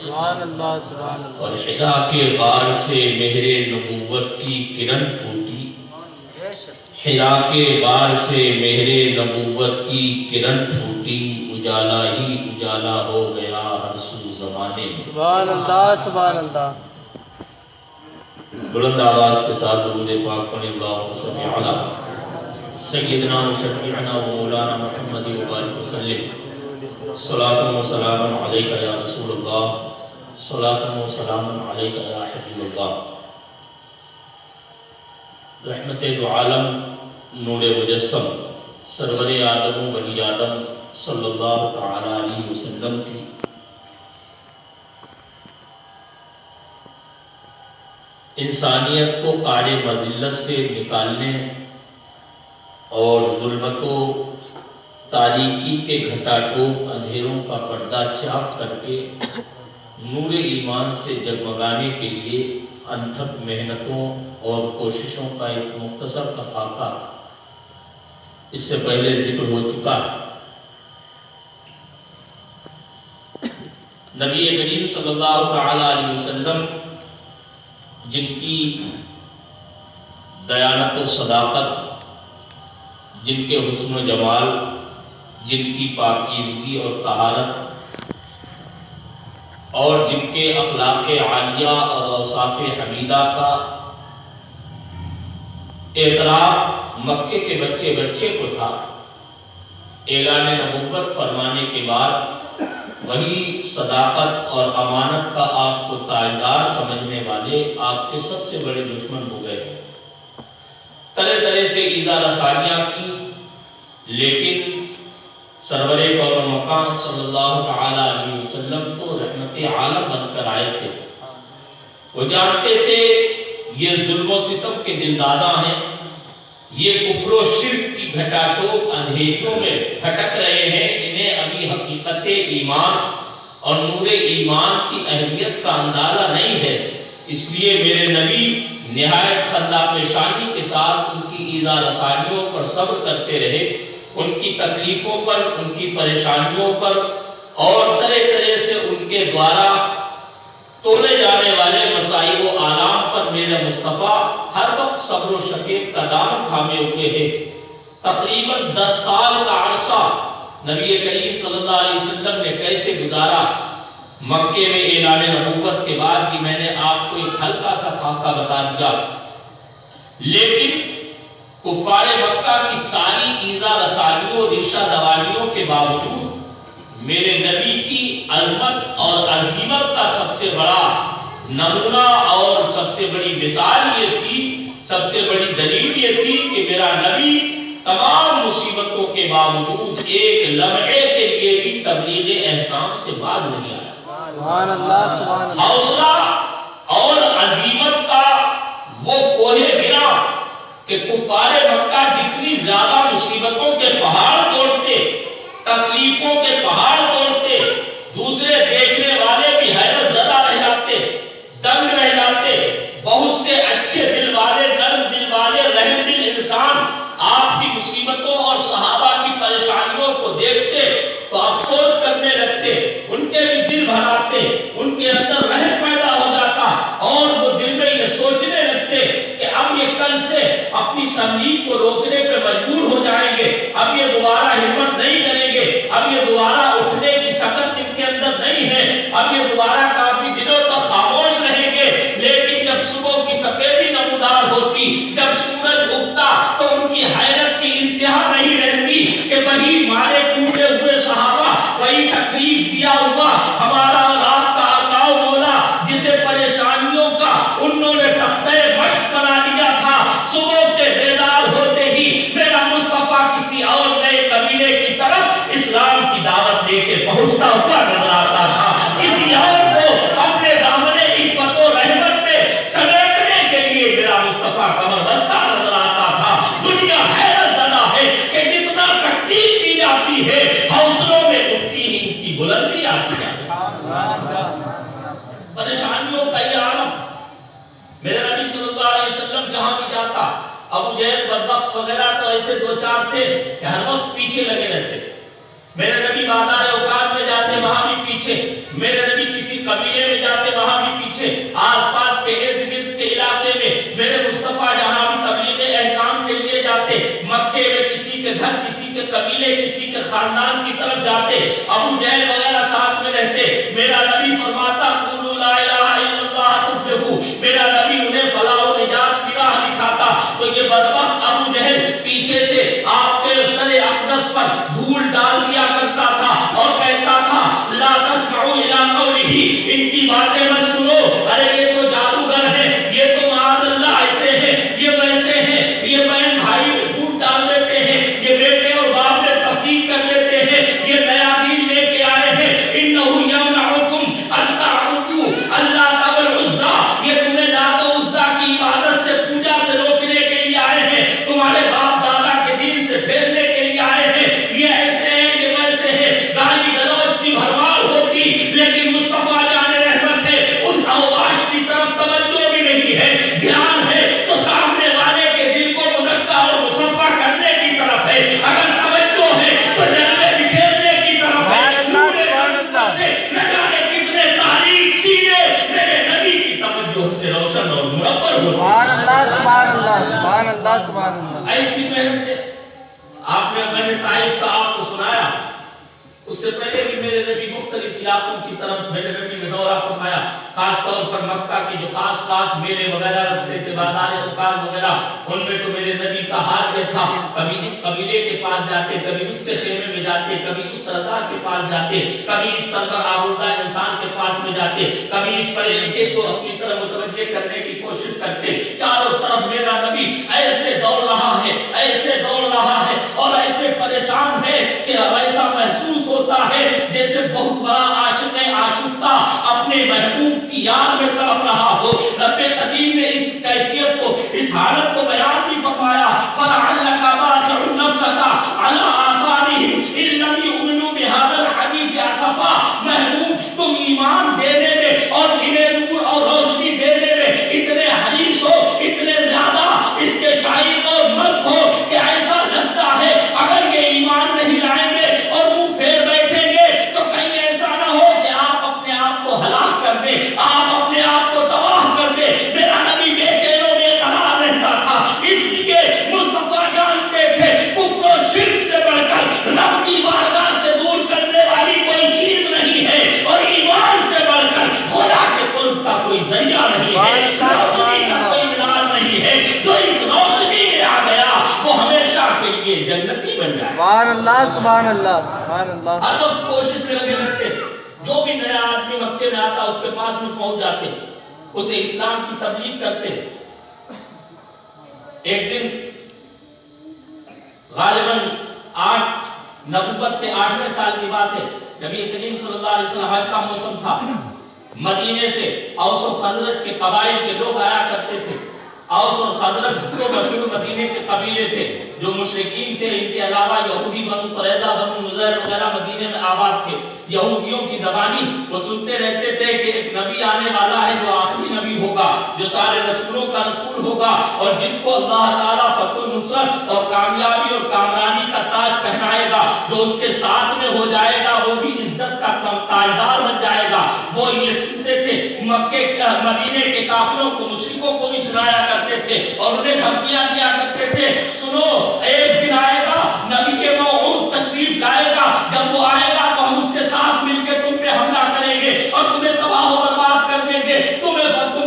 سبحان اللہ سبحان اللہ۔ اور حرا کے غار سے مہر نبوت کی کرن پھوٹی، حرا کے غار سے مہر نبوت کی کرن پھوٹی، اجالا ہی اجالا ہو گیا ہر سو زمانے میں۔ سبحان اللہ سبحان اللہ۔ بلند آواز کے ساتھ درود پاک پڑھیں، اللہم صل علی سیدنا و شفیعنا و مولانا محمد وبارک وسلم، صلاۃ و سلام علیکہ یا رسول اللہ، صلاۃ و سلام علیکہ یا حبیب اللہ۔ رحمت دو عالم، نور مجسم، سرور آدم و بنی آدم صلی اللہ تعالی علیہ وسلم کی انسانیت کو قعر مذلت سے نکالنے اور ظلمت و تاریکی کے گھٹا ٹوپ اندھیروں کا پردہ چاک کر کے نور ایمان سے جگمگانے کے لیے انتھک محنتوں اور کوششوں کا ایک مختصر خاکہ اس سے پہلے ذکر ہو چکا ہے۔ نبی کریم صلی اللہ تعالی علیہ وسلم جن کی دیانت و صداقت، جن کے حسن و جمال، جن کی پاکیزگی اور طہارت، اور جن کے اخلاق عالیہ اور اوصاف حمیدہ کا اعتراف مکے کے بچے بچے کو تھا، اعلان نبوت فرمانے کے بعد وہی صداقت اور امانت کا آپ کو تاجدار سمجھنے والے آپ کے سب سے بڑے دشمن ہو گئے۔ طرح طرح سے ایذا رسانیاں کی، لیکن سرور کون و مکان صلی اللہ تعالی علیہ وسلم تو رحمت عالم بن کر آئے تھے۔ وہ جانتے تھے یہ ظلم و ستم کے دلدادہ ہیں، یہ کفر و شرک کی گھٹا ٹوپ اندھیریوں میں بھٹک رہے ہیں، انہیں ابھی حقیقت ایمان اور نور ایمان کی اہمیت کا اندازہ نہیں ہے۔ اس لیے میرے نبی نہایت خندہ پیشانی کے ساتھ ان کی ایذا رسانیوں پر صبر کرتے رہے، ان کی تکلیفوں پر، ان کی پریشانیوں پر، اور طرح طرح سے ان کے دوارا تولے جانے والے مسائل و آلام پر میرے مصطفیٰ ہر وقت صبر و شکیت کا دامن تھامے ہوئے ہیں۔ تقریباً 10 سال کا عرصہ نبی کریم صلی اللہ علیہ وسلم نے کیسے گزارا؟ مکے میں اعلان نبوت کے بعد بھی میں نے آپ کو ایک ہلکا سا خاکہ بتا دیا، لیکن کفار مکہ کی ساری ایذا رسانیوں، ریشہ دوانیوں کے باوجود میرے نبی کی عظمت اور عظیمت کا سب سے بڑا نمونہ اور سب سے بڑی مثال یہ تھی، سب سے بڑی دلیل یہ تھی کہ میرا نبی تمام مصیبتوں کے باوجود ایک لمحے کے لیے بھی تبلیغ احکام سے باز نہیں آیا۔ سبحان اللہ سبحان اللہ۔ حوصلہ اور عظیمت کا وہ کوہ ہرا کہ کفار مکہ جتنی زیادہ مصیبتوں کے پہاڑ توڑتے، تکلیفوں کے پہاڑ توڑتے، دوسرے دیکھنے والے بھی حیرت زدہ رہ جاتے، دنگ رہ جاتے۔ بہت سے اچھے دل والے، نرم دل والے، رحم دل انسان آپ کی مصیبتوں اور صحابہ کی پریشانیوں کو دیکھتے تو افسوس کرنے لگتے، ان کے بھی دل بھر آتے، ان کے اندر رحم پیدا ہو جاتا، اور وہ دل میں یہ سوچنے لگتے کہ اب یہ کل سے اپنی تبلیغ کو روکنے پہ مجبور ہو جائیں گے، اب یہ دوبارہ ہمت نہیں کریں گے، اب یہ دوبارہ اٹھنے کی سخت ان کے اندر نہیں ہے، اب یہ دوبارہ کافی دنوں تک خاموش رہیں گے۔ لیکن جب صبح کی سفیدی نمودار ہوتی، جب سورج اگتا، تو ان کی حیرت کی انتہا نہیں رہتی کہ وہی مارے کوٹے ہوئے صحابہ، وہی تکلیف دیا ہوا ہمارا رات کا آقا و مولا، جسے پریشانیوں کا انہوں نے تختہ مشق بنا لیا تھا، صبح کے بیدار ہوتے ہی میرا مصطفیٰ کسی اور نئے قبیلے کی طرف اسلام کی دعوت لے کے پہنچتا ہوا نظر آتا تھا، کسی اور کو اپنے دامن عفت و رحمت میں سمیٹنے کے لیے میرا مصطفیٰ کمر بستہ نظر آتا تھا۔ دنیا حیرت زدہ ہے کہ جتنا تکلیف دی جاتی ہے، حوصلوں میں اتنی ہی ان کی بلندی آتی ہے۔ پریشانیوں کا یہ عالم، میرے نبی صلی اللہ علیہ وسلم جہاں بھی جاتا، ابو جہل بدبخت وغیرہ تو ایسے دو چار تھے کہ ہر وقت پیچھے لگے رہتے۔ میرے نبی بازار اوقات میں جاتے، وہاں بھی پیچھے۔ میرے نبی کسی قبیلے میں جاتے وہاں بھی پیچھے، آس پاس کے ارد گرد کے علاقے میں میرے مصطفیٰ جہاں بھی تبلیغ احکام کے لیے جاتے، مکے میں کسی کے گھر، کسی کے قبیلے، کسی کے خاندان کی طرف جاتے، ابو جہل وغیرہ ساتھ میں رہتے، میرا نبی فرماتا قولوا لا الہ الا اللہ تفلحوا، میرا نبی انہیں فلاح و نجات کی راہ دکھاتا۔ تو یہ بدبخت ابو جہل پیچھے سے آپ کے سر اقدس پر دھول ڈال دیا کرتا تھا اور کہتا تھا لا تسمعوا الی قولہ، ان کی باتیں مت سنو، ارے یہ تو جادوگر ہے، یہ تو معاذ اللہ ایسے ہیں، یہ ویسے ہیں، یہ بہن بھائی میں دھول ڈال دیتے ہیں، یہ بیٹے اور باپ میں تفریق کر لیتے ہیں، یہ نیا دین لے کے آئے ہیں، انہ یمنعکم ان تعبدوا اللات والعزی، یہ تمہیں لات و عزی کی عبادت سے، پوجا سے روکنے کے لیے آئے ہیں، تمہارے باپ دادا کے دین سے پھیرنے کے لیے آئے ہیں، یہ ایسے ہیں، یہ ویسے ہیں، گالی گلوچ کی بھرمار ہوتی، لیکن مصطفیٰ جان رحمت ہے، اس اوباش کی طرف توجہ بھی نہیں ہے، دھیان ہے تو سامنے والے کے دل کو مذکر اور مصفح کرنے کی طرف ہے، اگر توجہ ہے تو جلوے بکھیرنے کی طرف ہے، نہ جانے کتنے تاریخ سینے میرے نبی کی توجہ سے روشن اور منور ہوتے سبحان اللہ سبحان اللہ سبحان اللہ سبحان اللہ۔ ایسی محنت ہے۔ آپ نے میں نے طائف کا آپ کو سنایا، اس سے پہلے بھی میرے نبی مختلف علاقوں کی طرف میرے نبی نے دورہ فرمایا، خاص طور پر مکہ کے جو خاص میلے وغیرہ رکھتے تھے، بازار دکان وغیرہ، ان میں تو میرے نبی کا حال یہ تھا، کبھی اس قبیلے کے پاس جاتے، کبھی اس کے خیمے میں جاتے، کبھی اس سردار کے پاس جاتے، کبھی اس سربر آوردہ انسان کے پاس میں جاتے، کبھی اس فرشتے کو اپنی طرف متوجہ کرنے کی کوشش کرتے، چاروں طرف میرا نبی ایسے دوڑ رہا ہے، ایسے دوڑ رہا ہے اور ایسے پریشان ہے کہ ایسا محسوس ہوتا ہے جیسے بہت بڑا عاشق آشفتہ اپنے محبوب کی یاد میں تڑپ رہا ہو۔ رب قدیم نے اس کیفیت کو، اس حالت کو بیان بھی فرمایا، فَلَعَلَّكَ بَاخِعٌ نَفْسَكَ عَلَىٰ آثَارِهِمْ إِن لَّمْ يُؤْمِنُوا بِهَٰذَا الْحَدِيثِ أَسَفًا، محبوب تم ایمان دینے میں اور انہیں نور اور روشنی دینے میں اتنے حریص ہو، اتنے زیادہ اس کے شائق اور مست ہو کہ ایسا لگتا ہے اگر یہ ایمان نہیں لائیں گے اور منہ پھیر بیٹھیں گے تو کہیں ایسا نہ ہو کہ آپ اپنے آپ کو ہلاک کر دیں، آپ اپنے آپ کو تباہ کر دیں۔ میرا نبی بے چین و بے قرار رہتا تھا، اس لیے مصطفیٰ جانتے تھے کفر و شرک سے بڑھ کر رب کی بارگاہ سے دور کرنے والی کوئی چیز نہیں ہے، اور ایمان سے بڑھ کر خدا کے قرب کا کوئی ذریعہ نہیں ہے، روشنی کا کوئی مینار نہیں ہے، جو اس روشنی میں آ گیا وہ ہمیشہ کے لیے جنتی بن جائے۔ سبحان اللہ سبحان اللہ سبحان اللہ۔ ہر وقت کوشش میں لگے رہتے، جو بھی نیا آدمی مکے میں آتا اس کے پاس میں پہنچ جاتے، اسے اسلام کی تبلیغ کرتے۔ ایک دن غالباً نبوت کے 8ویں سال کی بات ہے، نبی کریم صلی اللہ علیہ وسلم حج کا موسم تھا، مدینے سے اوس و خزرج کے قبائل کے لوگ آیا کرتے تھے۔ اوس اور خزرج جو مشہور مدینے کے قبیلے تھے، جو مشرکین تھے، ان کے علاوہ یہودی بنو قریظہ، بنو نذیر وغیرہ مدینے میں آباد تھے۔ یہودیوں کی زبانی وہ سنتے رہتے تھے کہ ایک نبی آنے والا ہے جو آخری نبی ہوگا، جو سارے رسولوں کا رسول ہوگا، اور جس کو اللہ تعالیٰ فتح و نصرت اور کامیابی اور کامرانی کا تاج پہنائے گا، جو اس کے ساتھ میں ہو جائے گا وہ بھی عزت کا تاجدار بن جائے گا۔ وہ یہ سنتے تھے، مدینے کے کافروں کو، مشرکوں کو بھی سنایا کرتے تھے اور انہیں دھمکیاں دیا کرتے تھے، سنو ایک دن آئے گا نبی موعود تشریف لائے گا، جب وہ آئے گا تو ہم اس کے ساتھ مل کے تم پہ حملہ کریں گے اور تمہیں تباہ و برباد کر دیں گے، تم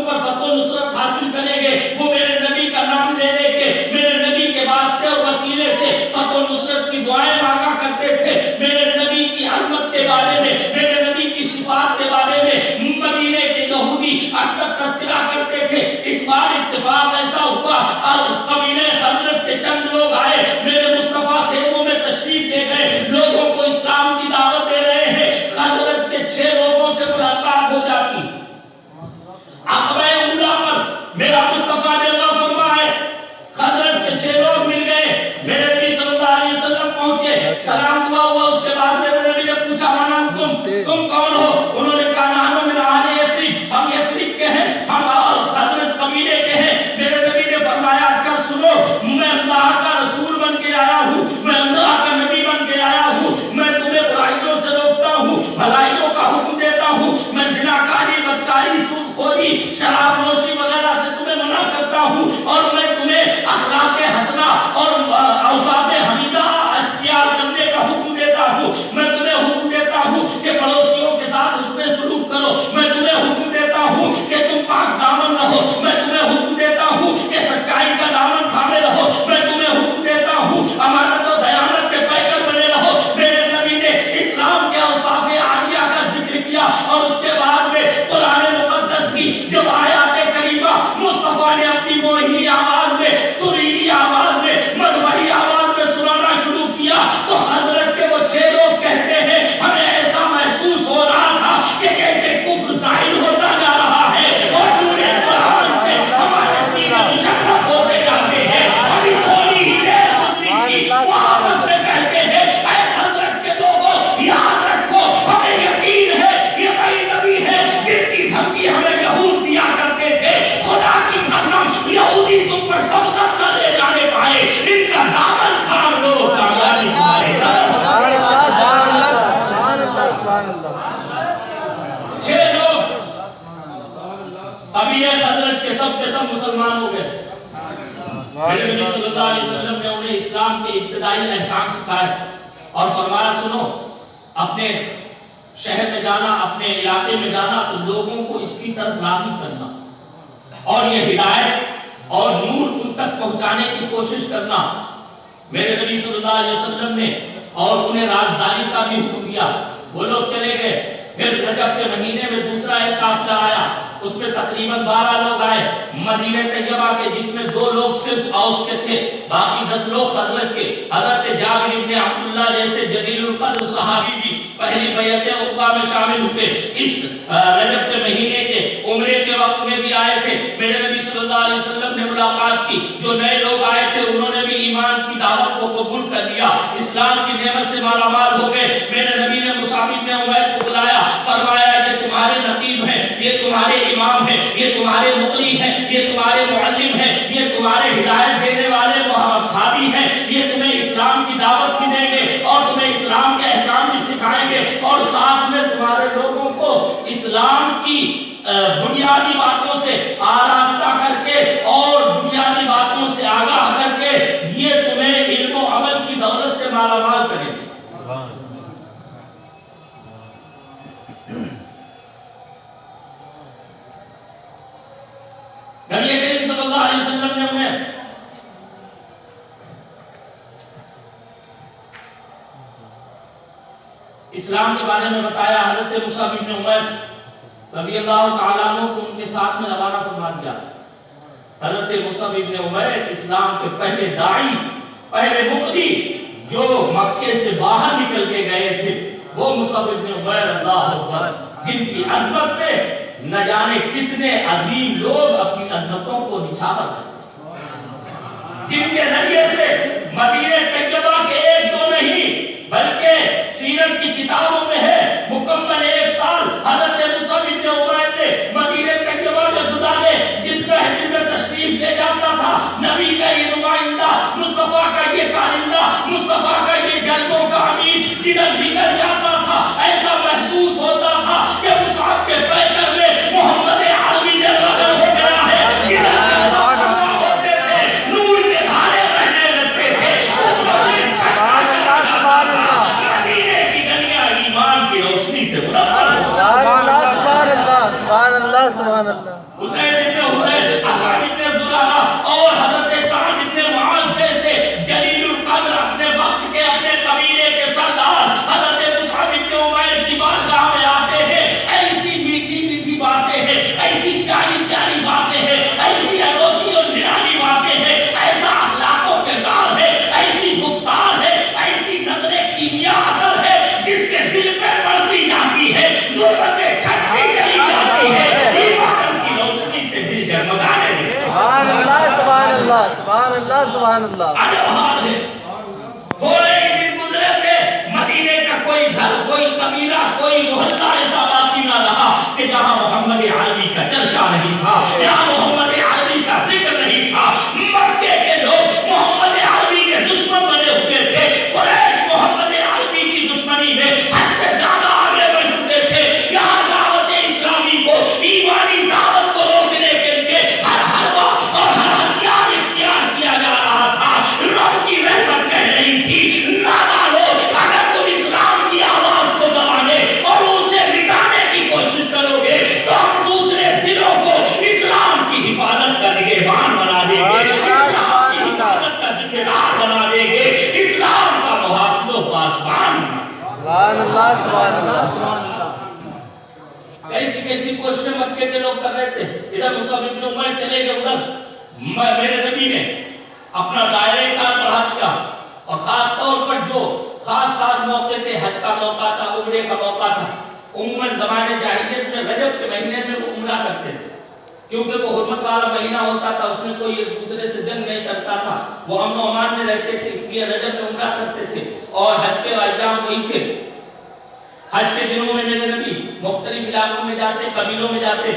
پر فتح و نصرت حاصل کریں گے۔ وہ میرے نبی کا نام لے لے کے میرے نبی کے واسطے اور وسیلے سے فتح و نصرت کی دعائیں مانگا کرتے تھے، میرے نبی کی عظمت کے بارے میں، میرے نبی کی صفات کے بارے میں مدینے کے یہودی اکثر تذکرہ کرتے تھے۔ اس بار اتفاق ایسا ہوا اور قبیلے خزرج کے چند لوگ آئے، میرے مصطفیٰ خیموں میں تشریف لے گئے، لوگوں کو اسلام کی اس کے بعد میں قرآن مقدس کی جب آیات کریمہ مصطفیٰ نے اپنی موہنی آواز میں، سریلی آواز میں، مدمری آواز میں سنانا شروع کیا تو حضرت کے وہ 6 لوگ کہتے ہیں ہمیں ایسا محسوس ہو رہا تھا کہ جیسے کفر ظاہر ہوتا جا رہا ہے اور پورے قرآن سے ہمارے سینے مشرف ہوتے جاتے ہیں. ابھی تھوڑی ہی دیر گزری تھی وہ آپس میں کہتے ہیں اے حضرت کے لوگوں یاد رکھو ہمیں یقین ہے یہ وہی نبی ہے جن کی دھمکی ہمیں یہود دیا کرتے تھے. خدا کی قسم یہودی تم پر سبقت نہ لے جانے پائے، ان کا دامن تھام لو کامیابی تمہاری طرف. چھ لوگ ابھی حضرت کے سب مسلمان ہو گئے. میرے نبی صلی اللہ علیہ وسلم نے انہیں اسلام کے ابتدائی احکام سکھائے اور فرمایا سنو اپنے شہر میں جانا، اپنے علاقے میں جانا تو لوگوں کو اس کی طرف راغب کرنا اور یہ ہدایت اور نور ان تک پہنچانے کی کوشش کرنا. میرے نبی صلی اللہ علیہ وسلم نے اور انہیں رازداری کا بھی حکم دیا. وہ لوگ چلے گئے. پھر رجب کے مہینے میں دوسرا ایک قافلہ آیا، اس میں تقریباً 12 لوگ آئے مدینہ طیبہ کے، جس میں 2 لوگ صرف اوس کے تھے، باقی 10 لوگ خزرج کے. حضرت جابر بن عبداللہ جیسے جلیل القدر صحابی بھی پہلی بیعت عقبہ میں شامل ہوئے. اس رجب کے مہینے کے عمرے کے وقت میں بھی آئے تھے. میرے نبی صلی اللہ علیہ وسلم نے ملاقات کی. جو نئے لوگ آئے تھے انہوں نے بھی ایمان کی دعوت کو قبول کر لیا، اسلام کی نعمت سے مالا مال ہو گئے. میرے نبی نے مصعب بن عمیر کو بلایا، فرمایا یہ تمہارے نقیب ہیں، یہ تمہارے امام ہیں، یہ تمہارے مقری ہیں، یہ تمہارے معلم ہیں، یہ تمہارے ہدایت دینے والے محمد ہادی ہیں. یہ تمہیں اسلام کی دعوت بھی دیں گے اور تمہیں اسلام کے احکام بھی سکھائیں گے اور ساتھ میں تمہارے لوگوں کو اسلام کی بنیادی باتوں سے آراستہ کر کے اور بنیادی باتوں سے آگاہ کر کے یہ تمہیں علم و عمل کی دولت سے مالا مال کریں گے. نبی کریم صلی اللہ علیہ وسلم نے انہیں اسلام کے بارے میں بتایا. حضرت مصعب بن عمیر رضی اللہ تعالیٰ عنہ کو ان کے ساتھ میں روانہ فرما دیا. حضرت مصعب بن عمیر اسلام کے پہلے داعی، پہلے مقتدی جو مکے سے باہر نکل کے گئے تھے وہ مصعب بن عمیر، اللہ اکبر، جن کی عظمت پہ نہ جانے کتنے عظیم لوگ اپنی عظمتوں کو نچھاور کرتے، جن کے ذریعے سے مدینہ طیبہ کے 1-2 نہیں بلکہ سیرت کی کتابوں میں ہے مکمل 1 سال حضرت مصعب بن عمیر نے مدینہ طیبہ میں گزارے، جس محفل میں تشریف لے جاتا تھا نبی کا یہ نمائندہ، مصطفیٰ کا یہ کارندہ، مصطفیٰ کا یہ جلدوں کا امیر جدھر نکل جاتا تھا ایسا محسوس ہوتا تھا کہ مصعب کے پیکر میں محمد عربی جلوہ گر ہو گیا ہے. جدھر ہوتے تھے نور کے دھارے رہنے لگتے تھے. مدینے کی گلیاں ایمان کی روشنی سے منور ہو. سبحان اللہ سبحان اللہ. حسین ابن حسین، اسعد ابن زرارہ اور حضرت سعد ابن معاذ جیسے جلیل القدر اپنے وقت کے اپنے قبیلے کے سردار حضرت مصعب بن عمیر کی بارگاہ میں آتے ہیں. ایسی میٹھی میٹھی باتیں ہیں، ایسی پیاری پیاری باتیں ہیں، ایسی انوکھی اور نرالی باتیں ہیں، ایسا اخلاق و کردار ہے، ایسی گفتار ہے، ایسی نظر کیمیا اثر ہے جس کے دل پہ پڑتی جاتی ہے، ضرورتیں چھٹتی چلی جاتی ہے. ایمان کی روشنی سے دل جگمگانے لگتا ہے. سبحان اللہ سبحان اللہ سبحان اللہ سبحان اللہ. حال ہے تھوڑے ہی دن گزرے تھے مدینے کا کوئی گھر، کوئی قبیلہ، کوئی محلہ ایسا باقی نہ رہا کہ جہاں محمد عربی کا چرچا نہیں تھا، جہاں محمد عربی کا ذکر نہیں تھا. مکے کے لوگ محمد عربی کے دشمن بنے ہوئے تھے. قریش محمد عربی کی دشمنی میں حد سے زیادہ آگے بڑھ چکے تھے. یہاں دعوت اسلامی کو، ایمانی دعوت کو روکنے کے لیے ہر حربہ اور ہر ہتھیار اختیار کیا جا رہا تھا. رب کی رحمت کہہ رہی تھی نہ ڈالو، اگر تم اسلام کی آواز کو دبانے اور اسے مٹانے کی کوشش کرو گے تو ہم دوسرے دلوں کو اسلام کیسی کیسی کوششیں مکے کے لوگ کر رہے تھے. ادھر مصعب ابن عمیر چلے گئے, ادھر میرے نبی نے اپنا دائرہ کار بڑھا دیا, اور خاص طور پر جو خاص موقع تھے, حج کا موقع تھا, عمرے کا موقع تھا. عموماً زمانے جاہلیت میں رجب کے مہینے میں وہ عمرہ کرتے تھے, کیونکہ وہ حرمت والا مہینہ ہوتا تھا, اس میں کوئی ایک دوسرے سے جنگ نہیں کرتا تھا, وہ امن و امان میں رہتے تھے, اس لیے رجب میں عمرہ کرتے تھے. اور حج کے ایام وہی تھے. حج کے دنوں میں میرے نبی مختلف علاقوں میں جاتے, قبیلوں میں جاتے,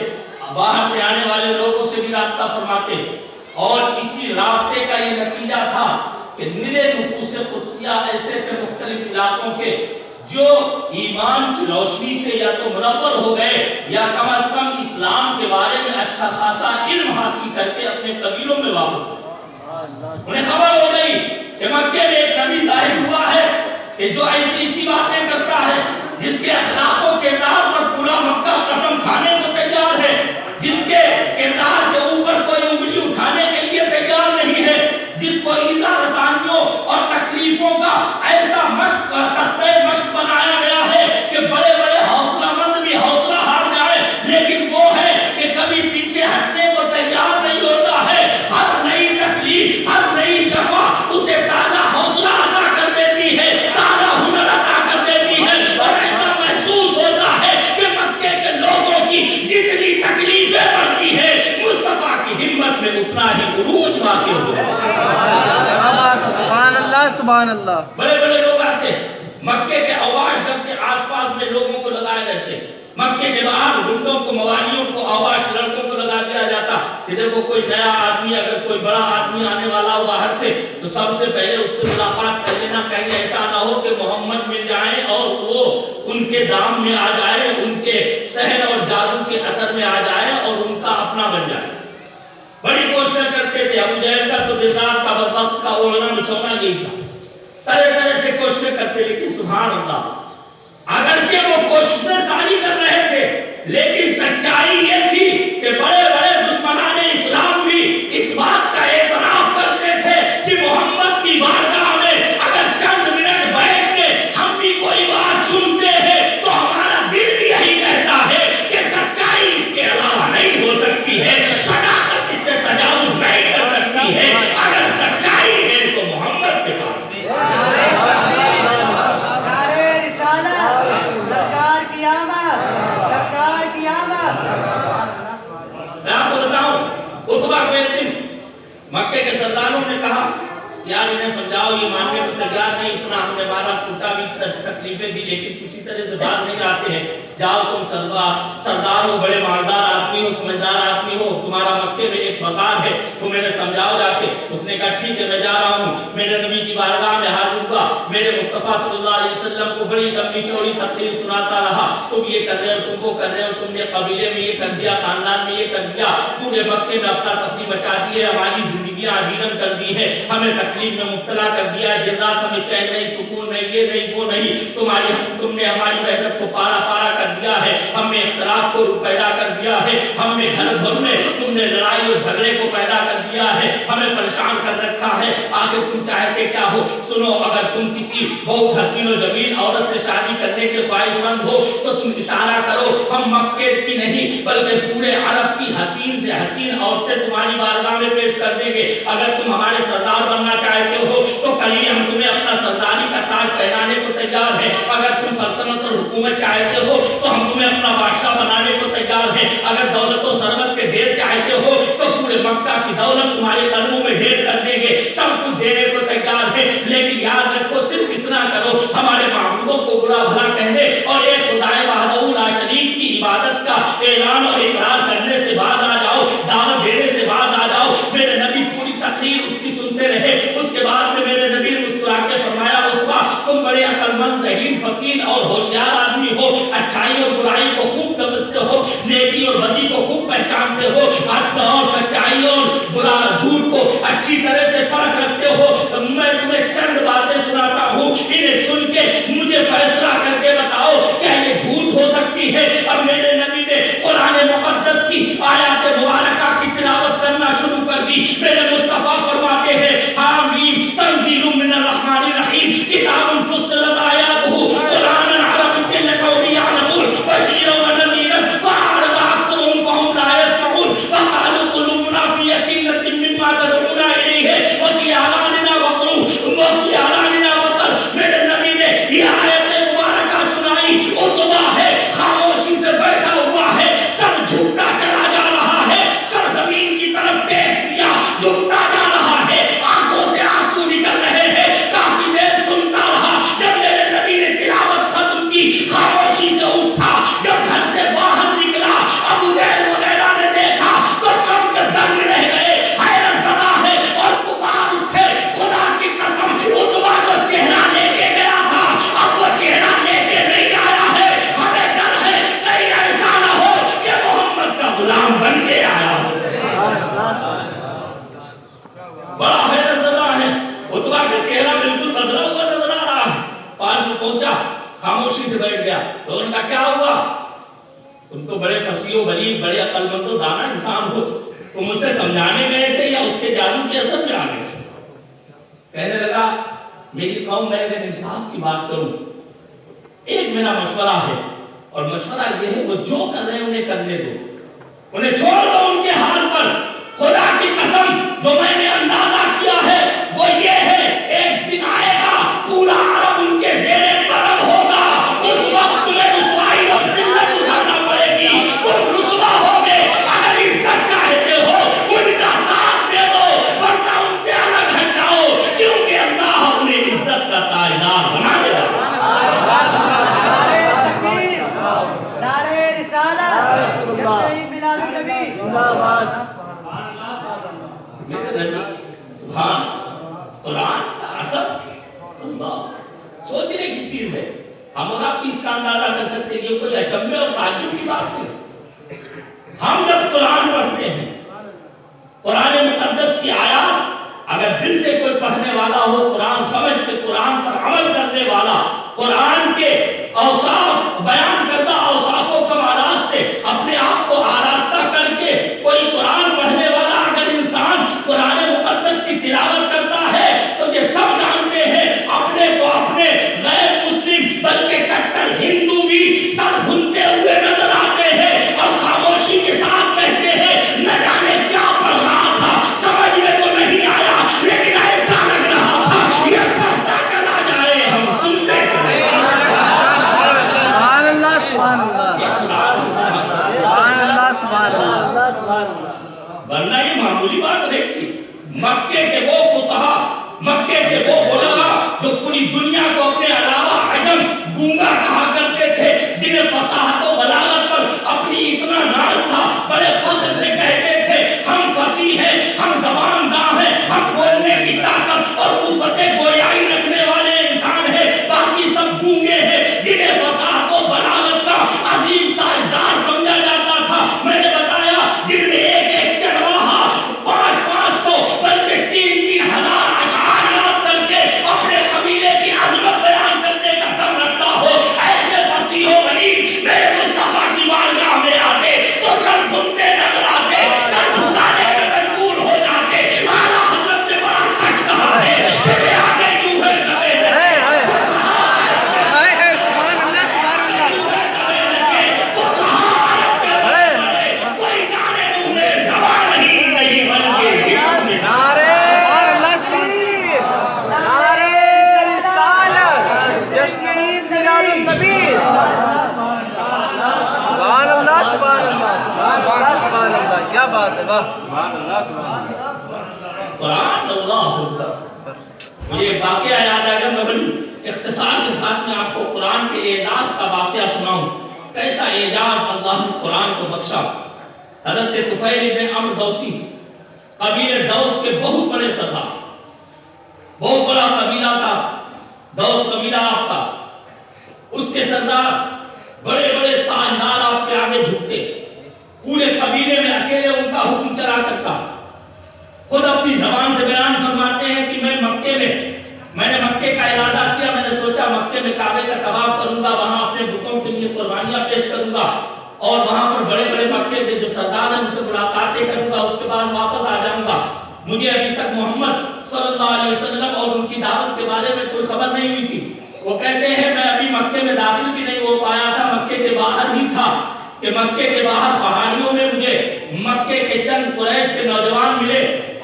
باہر سے آنے والے لوگوں سے بھی رابطہ فرماتے, اور اسی رابطے کا یہ نتیجہ تھا کہ نرے نفوس قدسیہ ایسے تھے مختلف علاقوں کے جو ایمان کی روشنی سے یا تو منور ہو گئے یا کم از کم اسلام کے بارے میں اچھا خاصا علم حاصل کر کے اپنے قبیلوں میں واپس گئے. انہیں خبر ہو گئی کہ مکے میں ایک نبی ظاہر ہوا ہے کہ جو ایسی باتیں کرتا ہے جس کے اخلاق و کردار پر پورا مکہ قسم کھانے کو تیار ہے, جس کے کردار کے اوپر کوئی انگلی اٹھانے کے لیے تیار نہیں ہے, جس کو ایذا رسانیوں اور تکلیفوں کا ایسا مشق بنایا گیا ہے کہ بڑے بڑے حوصلہ مند بھی حوصلہ ہار جائے, لیکن وہ ہے کہ کبھی پیچھے ہٹنے کو تیار نہیں ہوتا ہے. ہر نئی تکلیف, ہر نئی جفا اسے تازہ حوصلہ عطا کر دیتی ہے, تازہ ہنر عطا کر دیتی ہے, اور ایسا محسوس ہوتا ہے کہ مکے کے لوگوں کی جتنی تکلیفیں بڑھتی ہے, مصطفیٰ کی ہمت میں اتنا ہی عروج واقع ہوتا ہے. سبحان اللہ سبحان اللہ. بڑے بڑے لوگ آتے, مکے کے اوباش گھر کے آس پاس میں لوگوں کو لگائے رہتے, مکے کے باہر گنڈوں کو, موالیوں کو, اوباش لڑکوں کو لگا دیا جاتا کہ دیکھو کوئی نیا آدمی, اگر کوئی بڑا آدمی آنے والا ہو باہر سے تو سب سے پہلے اس سے ملاقات کر لینا, کہیں ایسا نہ ہو کہ محمد مل جائیں اور وہ ان کے دام میں آ جائے, ان کے سحر اور جادو کے اثر میں آ جائے اور ان کا اپنا بن جائے. بڑی کوشش کرتے تھے. ابو جہل کا تو دن رات کا بدبخت کا اوڑھنا بچھونا یہی تھا, طرح طرح سے کوششیں کرتے, لیکن سبحان اللہ, اگرچہ وہ کوششیں ساری کر رہے تھے, لیکن سچائی یہ تھی کہ بڑے بڑے دشمنان اسلام بھی اس بات کا اعتراف کرتے تھے کہ محمد کی بارگاہ میں اگر چند منٹ بیٹھ کے ہم بھی کوئی بات سنتے ہیں تو ہمارا دل بھی یہی کہتا ہے کہ سچائی اس کے علاوہ نہیں ہو سکتی ہے, صداقت اس سے تجاوز نہیں کر سکتی ہے. اگر سچائی ہے تو محمد کے پاس مکے کے سرداروں نے کہا یار انہیں سمجھاؤ, یہ ماننے کو تیار نہیں, اتنا ہم نے مارا کوٹا بھی, تکلیفیں دی, لیکن کسی طرح سے باہر نہیں آتے ہیں. جاؤ تم سردار ہو, بڑے مالدار آدمی ہو, سمجھدار آدمی ہو, تمہارا مکے میں ایک مقام ہے, تم انہیں سمجھاؤ جا کے. اس نے کہا ٹھیک ہے میں جا رہا ہوں, میرے نبی کی بارگاہ میں حاضر ہوا, میرے مصطفیٰ صلی اللہ علیہ وسلم کو بڑی لمبی چوڑی تقریر سناتا رہا, تم یہ کر رہے ہو, تم وہ کر رہے ہو, تم نے قبیلے میں یہ کر دیا, خاندان میں یہ کر دیا, پورے مکے میں افراتفری مچا دی ہے, ہماری زندگیاں ویران کر دی ہے, ہمیں تکلیف میں مبتلا کر دیا ہے, دن رات ہمیں چین نہیں, سکون نہیں, یہ نہیں وہ نہیں, تم نے ہماری وحدت کو پارا پارا کر دیا ہے, ہم نے اختلاف کو پیدا کر دیا ہے, ہم نے گھر گھر میں تم نے لڑائی اور جھگڑے کو پیدا کر دیا ہے, ہمیں پریشان کر رکھا ہے. آخر تم چاہتے کیا ہو؟ سنو, اگر تم کسی بہت حسین و جمیل عورت سے شادی کرنے کے خواہش مند ہو تو تم اشارہ کرو, ہم مکے کی نہیں بلکہ پورے عرب کی حسین سے حسین عورتیں تمہاری بارگاہ میں پیش کر دیں گے. اگر تم ہمارے سردار بننا چاہتے ہو تو کل ہی ہم تمہیں اپنا سرداری کا تاج پہنانے کو تیار ہیں. اگر تم سلطنت اور حکومت چاہتے ہو تو ہم تمہیں اپنا بادشاہ بنانے کو تیار ہیں. اگر دولت و ثروت کے ڈھیر چاہتے ہو تو پورے مکہ کی دولت تمہارے قدموں میں ڈھیر کر دیں گے, سب کچھ دینے کو تیار ہے. لیکن یاد رکھو, صرف اتنا کرو, ہمارے معبودوں کو برا بھلا کہنے اور ایک خدائے وحدہ لا شریک کی عبادت کا اعلان اور اقرار کرنے سے باز آ جاؤ, دعوت دینے سے باز آ جاؤ. میرے نبی پوری تقریر اس کی سنتے رہے. اس کے بعد میں میرے نبی مسکرا کے فرمایا, عتبہ تم بڑے عقل مند, ذہین, فقیر اور ہوشیار آدمی ہو, اچھائی اور برائی کو خوب سمجھتے ہو, نیکی اور بدی کو خوب پہچانتے ہو, حق اور سچائی اور برا جھوٹ کو اچھی طرح سے پرکھ رکھتے ہو. میں تمہیں چند باتیں سناتا ہوں, انہیں سن کے مجھے فیصلہ کر کے بتاؤ کیا یہ جھوٹ ہو سکتی ہے. اب میرے نبی نے قرآن مقدس کی آیات مبارکہ کی تلاوت کرنا شروع کر دی. میرے مصطفیٰ فرماتے ہیں, حامیم تنزیل من الرحمن الرحیم, کتاب فصلت آیاتہ قرآنا عربیا لقوم یعلمون بشیرا ونذیرا تو بڑے فصیح و بلیغ، بڑے عقل مند و دانا انسان ہو، تم مجھ سے سمجھانے گئے تھے یا اس کے جادو کے اثر میں آ گئے تھے؟ کہنے لگا میری قوم میں اگر انصاف کی بات کروں، ایک میرا مشورہ ہے، اور مشورہ یہ ہے وہ جو کر رہے ہیں انہیں کرنے دو، انہیں چھوڑ دو ان کے حال پر۔ خدا کی قسم جو میں نے اندازہ کیا ہے وہ یہ ہے، ایک دن آئے گا پورا عرب ان کے زیر قدم ہوگا، اس وقت تمہیں رسوائی اور ذلت اٹھانا پڑے گی، تم رسوا ہوگے۔ اگر عزت چاہتے ہو ان کا ساتھ دے دو، ورنہ ان سے الگ ہٹ جاؤ، کیونکہ اللہ انہیں عزت کا تاجدار بنا دے گا۔ نعرہ رسالت، جشن میلاد النبی، سبحان قرآن کا اثر اللہ سوچنے کی چیز ہے۔ ہم اور آپ اس کا اندازہ کر سکتے ہیں، یہ کوئی اچنبھے اور تعجب کی بات نہیں۔ ہم جب قرآن پڑھتے ہیں، قرآن مقدس کی آیات اگر دل سے کوئی پڑھنے والا ہو، قرآن سمجھ کے قرآن پر عمل کرنے والا، قرآن کے اوصاف بیان کردہ اوصاف و کمالات سے اپنے آپ کو آراستہ کر کے کوئی قرآن پڑھنے والا اگر انسان قرآن مقدس کی تلاوت کرتا ہے تو یہ سب جانتے ہیں اپنے کو اپنے غیر مسلم بلکہ کٹر ہندو بھی سر بھنتے ہوئے نظر آتے ہیں اور خاموشی کے ساتھ کہتے ہیں نہ جانے کیا پڑھ رہا تھا، سمجھ میں تو نہیں آیا، لیکن ایسا لگ رہا تھا یہ پڑھتا چلا جائے، ہم سنتے چلے۔ سبحان اللہ، سبحان اللہ، سبحان اللہ، سبحان اللہ۔ ورنہ یہ معمولی بات نہیں تھی۔ مکے کے وہ فصحا، مکے کے وہ علماء جو پوری دنیا کو اپنے علاوہ عجم گونگا کہا کرتے تھے، جنہیں فصاحت و بلاغت پر اپنی اتنا ناز تھا، بڑے فخر سے کہتے تھے ہم فصیح ہیں، ہم زبان داں ہیں، ہم بولنے کی طاقت اور قوت گویائی رکھنے والے انسان ہیں، باقی سب گونگے ہیں، جنہیں فصاحت و بلاغت کا عظیم تاجدار سمجھا جاتا تھا۔ میں نے بتایا جن میں ایک ایک چرواہا 500 بلکہ 3,000 اشعار یاد کر کے اپنے قبیلے کی عظمت بیان کرنے کا دم رکھتا ہو، ایسے فصیح و بلیغ میرے مصطفیٰ کی بارگاہ میں آتے تو سر بھنتے نظر آتے، سر جھکانے میں مجبور ہو جاتے۔ اعلیٰ حضرت نے بڑا سچ کہا ہے، تیرے آگے کیوں ہے کبھی کیا بات ہے، سبحان اللہ، سبحان اللہ۔ قرآن اللہ اکبر۔ مجھے ایک واقعہ یاد آ گیا، میں بڑی اختصار کے ساتھ میں آپ کو قرآن کے اعجاز کا واقعہ سناؤں، کیسا اعجاز اللہ نے قرآن کو بخشا۔ حضرت طفیل بن عمرو دوسی، قبیلے دوس کے بہت بڑے سردار، بہت بڑا قبیلہ تھا دوس قبیلہ آپ کا، اس کے سردار بڑے بڑے تاجدار آپ کے آگے جھکتے، پورے قبیلے میں اکیلے ان کا حکم چلا سکتا۔ خود اپنی زبان سے بیان فرماتے ہیں کہ میں نے مکے کا ارادہ کیا، میں نے سوچا مکے میں کعبے کا طواف کروں گا، وہاں اپنے بتوں کے لیے قربانیاں پیش کروں گا، اور وہاں پر بڑے بڑے مکے کے جو سردار ہیں ان سے ملاقاتیں کروں گا، اس کے بعد واپس آ جاؤں گا۔ مجھے ابھی تک محمد صلی اللہ علیہ وسلم اور ان کی دعوت کے بارے میں کوئی خبر نہیں ہوئی تھی۔ وہ کہتے ہیں میں ابھی مکے میں داخل بھی نہیں ہو پایا تھا، مکے کے باہر ہی تھا کہ مکے کے باہر پہاڑیوں میں مجھے مکے کے چند قریش کے نوجوان ملے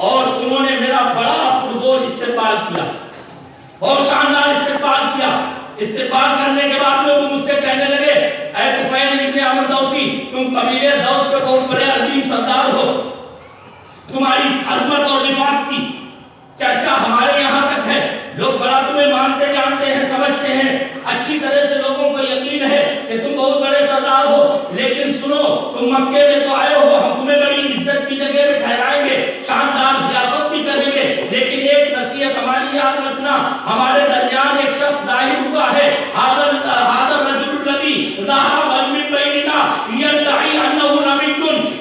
اور انہوں نے میرا بڑا پرزور استقبال کیا، بہت شاندار استقبال کیا۔ استقبال کرنے کے بعد میں وہ مجھ سے کہنے لگے اے طفیل ابن عمرو دوسی، تم قبیلے دوس کے بہت بڑے عظیم سردار ہو، تمہاری عظمت اور رفاقت کی چرچا ہمارے یہاں تک ہے، لوگ بڑا تمہیں مانتے جانتے ہیں، سمجھتے ہیں، اچھی طرح سے لوگوں کو یقین ہے کہ تم بہت بڑے سردار ہو، لیکن سنو تم مکے میں تو آئے ہو، ہم تمہیں بڑی عزت کی جگہ میں ٹھہرائیں گے، شاندار ضیافت بھی کریں گے، لیکن ایک نصیحت ہماری یاد رکھنا، ہمارے درمیان ایک شخص ظاہر ہوا ہے، حاضر رجل الذی ظہر من بیننا یدعی انہ نبی،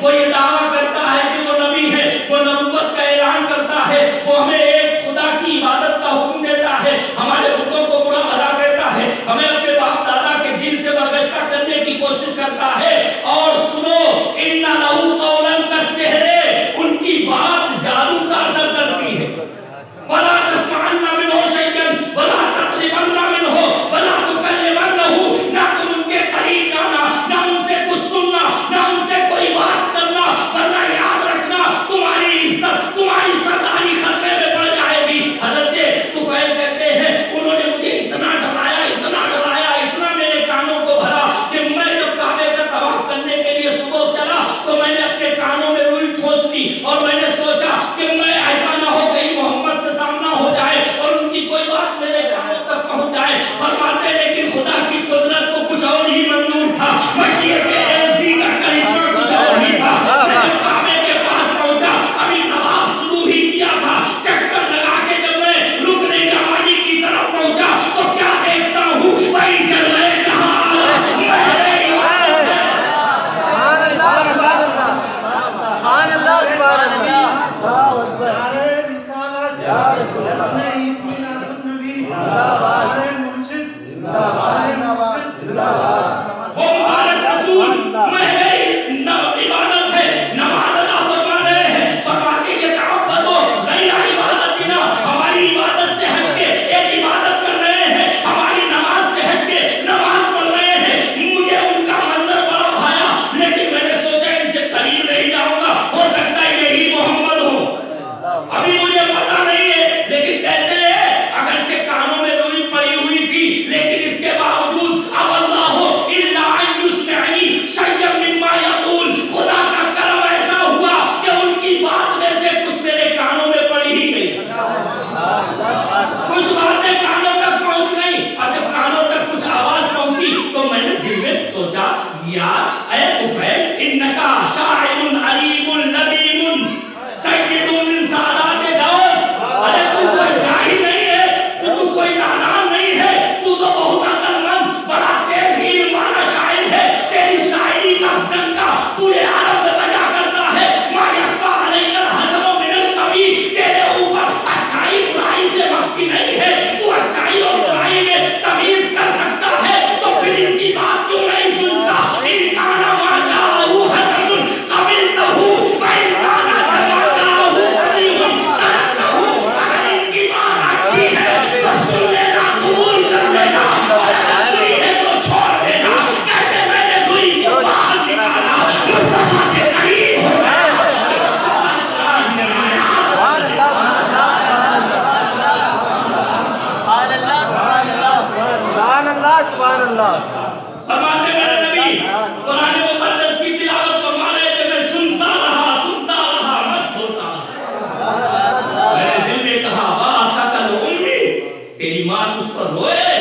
وہ یہ دعویٰ کرتا ہے کہ وہ نبی ہے، وہ نبوت کا اعلان کرتا ہے، وہ ہمیں ایک خدا کی عبادت کا حکم دیتا ہے، ہمارے بتوں کو برا بھلا کہتا ہے، ہمیں اپنے باپ دادا کے دین سے برگشتہ کرنے کی کوشش کرتا ہے، اور عید میلاد النبی ہمارے مرشد ہمارے مرشد وہ مبارک رسول محل عبادت ہے، نماز ادا فرما رہے ہیں، فرماتے ہیں تعبدوا غیر عبادتنا، ہماری عبادت سے ہٹ کے ایک عبادت کر رہے ہیں، ہماری نماز سے ہٹ کے نماز پڑھ رہے ہیں۔ مجھے ان کا منظر بڑا بھایا، لیکن میں نے سوچا ان سے قریب نہیں جاؤں گا، ہو سکتا ہے یہی محمد ہو۔ ابھی مجھے پتا نہیں ہے، لیکن کہتے ہیں اگرچہ کانوں میں روئی پڑی ہوئی تھی، لیکن اس کے باوجود اب اللہ الا ان یسمعنی شیئا مما یقول، خدا کا کرم ایسا ہوا کہ ان کی بات میں سے کچھ میرے کانوں میں پڑی ہی گئی، کچھ باتیں کانوں تک پہنچ گئی، اور جب کانوں تک کچھ آواز پہنچی تو میں نے دل میں سوچا یار اے طفیل انکا شاعر علیم لبیم سید من سادات دوس، ارے تو کوئی جاہل نہیں ہے، تو کوئی نادان نہیں ہے، تو بہت عقل مند بڑا تیز علم والا شاعر ہے، تیری شاعری کا ڈنکا پورے عرب میں بجا کرتا ہے، ما یخفی علیک الحسن من القبیح، تیرے اوپر اچھائی برائی سے مخفی نہیں ہے، تو اچھائی اور برائی میں تمیز کر سکتا ہے، تو پھر ان کی بات کیوں نہیں سنتا؟ ان کان ما جاءہ حسن قبلتہ وان کان ما جاءہ علیہ ترکتہ، اگر ان کی بات اچھی ہے تو سن لینا، قبول کر لینا، اور اگر بری ہے تو چھوڑ دینا۔ کہتے میں نے بری کو باہر نکالا، مصطفیٰ سے قریب ہو گیا، سبحان اللہ۔ فرماتے میرے نبی قرآن مقدس کی تلاوت فرما رہے تھے، میں سنتا رہا مست ہوتا رہا، میں نے دل میں کہا واسطہ الامی، تیری ماں تجھ پر روئے،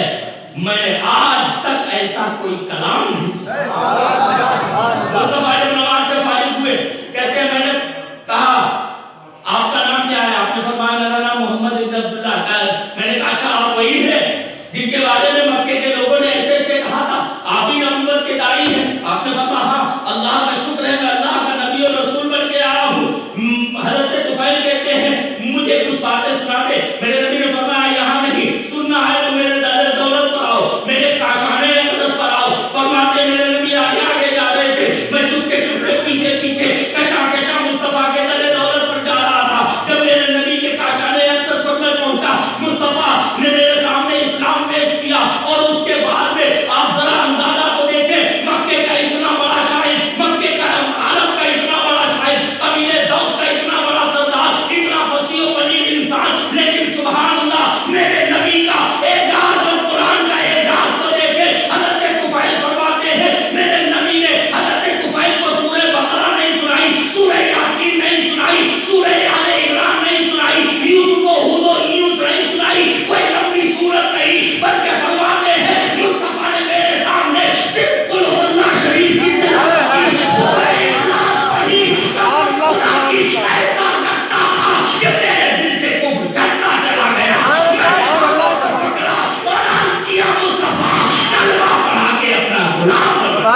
میں نے آج تک ایسا کوئی کلام نہیں سنا۔ مصطفیٰ جب نماز سے فارغ ہوئے کہتے ہیں میں نے کہا آپ کا نام کیا ہے؟ آپ نے فرمایا میرا نام محمد بن عبداللہ ہے۔ میں نے کہا اچھا آپ وہی ہیں جن کے بارے میں مکے کے لوگوں نے ایسے ایسے کہا تھا، آپ ہی نبوت کے داعی ہیں؟ آپ نے فرمایا ہاں، اللہ کا شکر ہے میں اللہ کا نبی اور رسول بن کے آیا ہوں۔ حضرت طفیل کہتے ہیں مجھے کچھ باتیں سنا دے۔ میرے نبی نے فرمایا یہاں نہیں، سننا ہے تو میرے دار دولت پر آؤ، میرے کاشانہ اقدس پر آؤ۔ فرماتے میرے نبی آگے آگے جا رہے تھے، میں چپکے چپکے پیچھے پیچھے کشا کشا مصطفیٰ کے دار دولت پر جا رہا تھا۔ جب میرے نبی کے کاشانہ اقدس پر میں پہنچا، مصطفیٰ نے میرے سامنے اسلام پیش کیا، اور اس کے بعد میں آپ ذرا اندازہ تو دیکھیں، مکے کا اتنا بڑا شاعر، مکے کا عرب کا اتنا بڑا شاعر، قبیلے دوس کا اتنا بڑا سردار، اتنا فصیح و بلیغ انسان، لیکن سبحان اللہ میرے نبی کا اعجاز اور قرآن کا اعجاز تو دیکھیں۔ حضرت طفیل فرماتے ہیں میرے نبی نے حضرت طفیل کو سورہ بقرہ نہیں سنائی، سورہ یاسین نہیں سنائی، سورہ آل عمران نہیں سنائی، یوسف و ہود و یونس نہیں سنائی، کوئی لمبی سورت نہیں، بلکہ فرماتے ہیں مصطفیٰ نے میرے سامنے صرف قل هو اللہ شریف کی تلاوت کی، سورہ اخلاص پڑھی، قرآن کی ایسا لگتا تھا کہ میرے دل سے کفر جھٹکا چلا گیا۔ میں نے مصطفیٰ کو پکڑا اور عرض کیا مصطفیٰ کلمہ پڑھا کے اپنا غلام بنا۔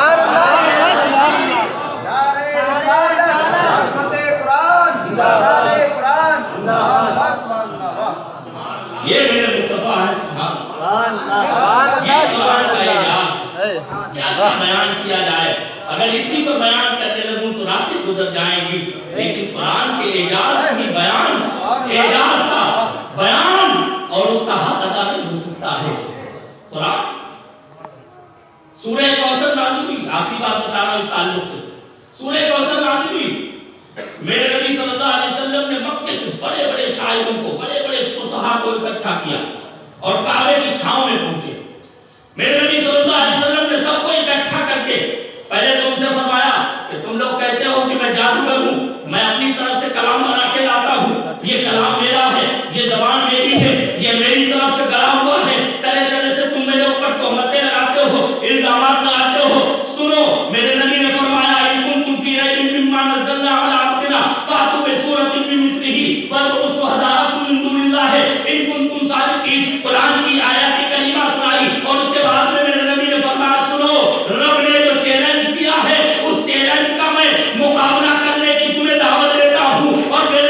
یہ میرے مصطفیٰ ہے صاحب، یہ قرآن کا اعجاز کیا بیان کیا جائے، اگر اسی کو بیان کرنے لگوں تو راتیں گزر جائیں گی، لیکن قرآن کے اعجاز کی بیان، اعجاز کا بیان اور اس کا حق ادا نہیں ہو سکتا ہے۔ قرآن سورہ کوثر نازل ہوئی، آخری بات بتا رہا ہوں اس تعلق سے، سورہ کوثر نازل ہوئی، میرے نبی صلی اللہ علیہ وسلم نے مکے کے بڑے بڑے شاعروں کو، بڑے بڑے فصحاء کو اکٹھا کیا اور کعبے کی چھاؤں میں پہنچے۔ میرے نبی صلی اللہ علیہ وسلم نے سب کو اکٹھا کر کے پہلے تو ان سے فرمایا کہ تم لوگ کہتے ہو کہ میں جادوگر ہوں، میں اپنی طرف سے کلام بنا کے لاتا ہوں، یہ کلام میرا ہے، یہ زبان میری ہے، یہ میری طرف سے گڑا ہوا ہے، طرح طرح سے تم میرے اوپر تہمتیں لگاتے ہو، الزامات لگاتے ہو۔ سنو میرے نبی نے فرمایا ان کنتم فی ریب مما نزلنا علی عبدنا فاتوا بسورۃ من مثلہ وادعوا شہداءکم من دون اللہ ان کنتم صادقین۔ قرآن کی آیات کریمہ سنائی اور اس کے بعد میں میرے نبی نے فرمایا سنو، رب نے جو چیلنج کیا ہے اس چیلنج کا میں مقابلہ کرنے کی تمہیں دعوت دیتا ہوں، اور میرے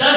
10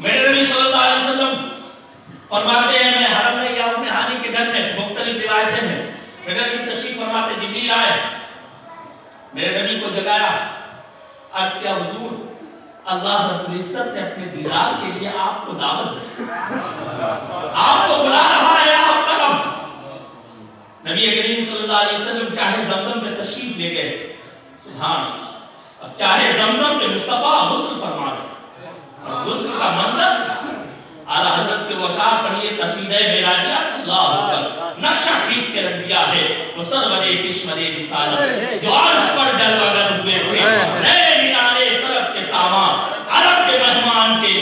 میرے نبی صلی اللہ علیہ وسلم فرماتے ہیں میں حرم میں یا اپنے ہانی کے گھر میں، مختلف روایتیں ہیں، میرے نبی تشریف فرماتے جبریل آئے، میرے نبی کو جگایا، آج کیا حضور اللہ رب العزت نے اپنے دیدار کے لیے آپ کو دعوت دی، آپ کو بلا رہا ہے، آپ کرم۔ نبی کریم صلی اللہ علیہ وسلم چاہے زمزم میں تشریف لے گئے، سبحان اللہ، اب چاہے زمزم پہ مصطفیٰ غسل فرما رہے، اور غسل کا منظر اعلیٰ حضرت کے وشار پڑھیے قصیدہ معراجیہ، اللہ اکبر، نقشہ کھینچ کے رکھ دیا ہے، مصور کشمر رسالت جو عرش پر جلوہ گر ہوئے تھے، نئے مینارے طلب کے سامان عرب کے مہمان کے